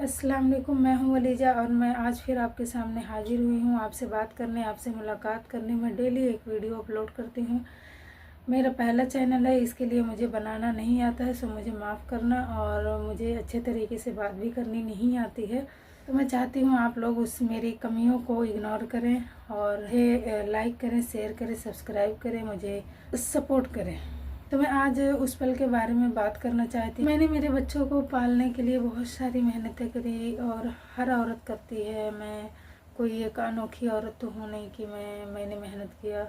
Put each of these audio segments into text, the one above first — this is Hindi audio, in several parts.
अस्सलाम वालेकुम। मैं हूं वलीजा और मैं आज फिर आपके सामने हाजिर हुई हूं आपसे बात करने, आपसे मुलाकात करने। मैं डेली एक वीडियो अपलोड करती हूं। मेरा पहला चैनल है, इसके लिए मुझे बनाना नहीं आता है, सो मुझे माफ़ करना। और मुझे अच्छे तरीके से बात भी करनी नहीं आती है, तो मैं चाहती हूँ आप लोग उस मेरी कमियों को इग्नोर करें और लाइक करें, शेयर करें, सब्सक्राइब करें, मुझे सपोर्ट करें। तो मैं आज उस पल के बारे में बात करना चाहती हूँ। मैंने मेरे बच्चों को पालने के लिए बहुत सारी मेहनतें करी और हर औरत करती है। मैं कोई एक अनोखी औरत तो हूँ नहीं कि मैंने मेहनत किया,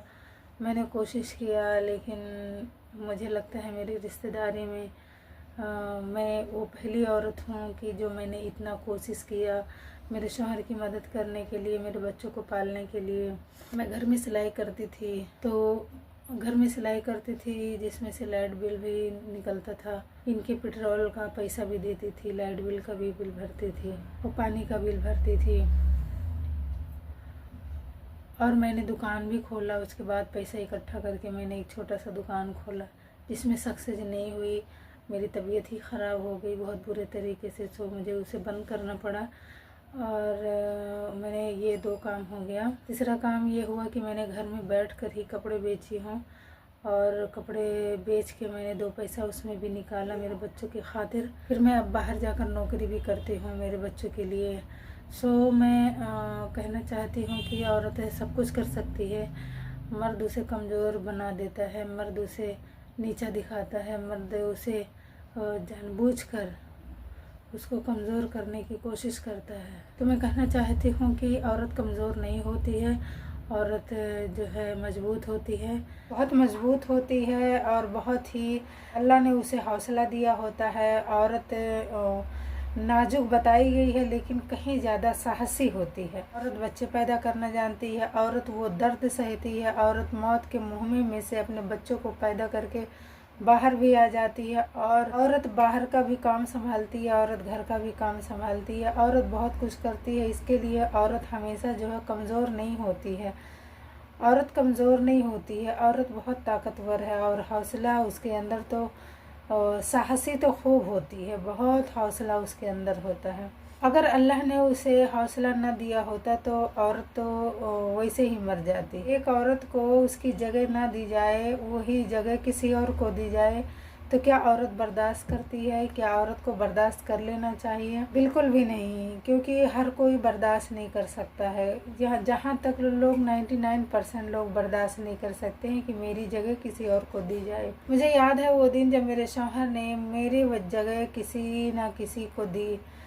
मैंने कोशिश किया, लेकिन मुझे लगता है मेरी रिश्तेदारी में मैं वो पहली औरत हूँ कि जो मैंने इतना कोशिश किया मेरे शौहर की मदद करने के लिए, मेरे बच्चों को पालने के लिए। मैं घर में सिलाई करती थी, तो घर में सिलाई करती थी जिसमें से लाइट बिल भी निकलता था। इनके पेट्रोल का पैसा भी देती थी, लाइट बिल का भी बिल भरती थी और पानी का बिल भरती थी। और मैंने दुकान भी खोला, उसके बाद पैसा इकट्ठा करके मैंने एक छोटा सा दुकान खोला जिसमें सक्सेस नहीं हुई। मेरी तबीयत ही ख़राब हो गई बहुत बुरे तरीके से, तो मुझे उसे बंद करना पड़ा। और मैंने ये 2 काम हो गया। तीसरा काम ये हुआ कि मैंने घर में बैठकर ही कपड़े बेची हूँ और कपड़े बेच के मैंने 2 पैसा उसमें भी निकाला मेरे बच्चों की खातिर। फिर मैं अब बाहर जाकर नौकरी भी करती हूँ मेरे बच्चों के लिए। सो मैं कहना चाहती हूँ कि औरतें सब कुछ कर सकती है। मर्द उसे कमज़ोर बना देता है, मर्द उसे नीचा दिखाता है, मर्द उसे जानबूझकर उसको कमज़ोर करने की कोशिश करता है। तो मैं कहना चाहती हूँ कि औरत कमज़ोर नहीं होती है, औरत जो है मजबूत होती है, बहुत मजबूत होती है और बहुत ही अल्लाह ने उसे हौसला दिया होता है। औरत नाजुक बताई गई है लेकिन कहीं ज़्यादा साहसी होती है। औरत बच्चे पैदा करना जानती है, औरत वो दर्द सहती है, औरत मौत के मुँह में से अपने बच्चों को पैदा करके बाहर भी आ जाती है। और औरत बाहर का भी काम संभालती है, औरत घर का भी काम संभालती है, औरत बहुत कुछ करती है। इसके लिए औरत हमेशा जो है कमज़ोर नहीं होती है, औरत कमज़ोर नहीं होती है, औरत बहुत ताकतवर है और हौसला उसके अंदर तो साहसी तो खूब होती है, बहुत हौसला उसके अंदर होता है। अगर अल्लाह ने उसे हौसला न दिया होता तो औरत तो वैसे ही मर जाती। एक औरत को उसकी जगह ना दी जाए, वही जगह किसी और को दी जाए, तो क्या औरत बर्दाश्त करती है? क्या औरत को बर्दाश्त कर लेना चाहिए? बिल्कुल भी नहीं, क्योंकि हर कोई बर्दाश्त नहीं कर सकता है। जहाँ तक लोग 99% लोग बर्दाश्त नहीं कर सकते हैं कि मेरी जगह किसी और को दी जाए। मुझे याद है वो दिन जब मेरे शौहर ने मेरी जगह किसी ना किसी को दी,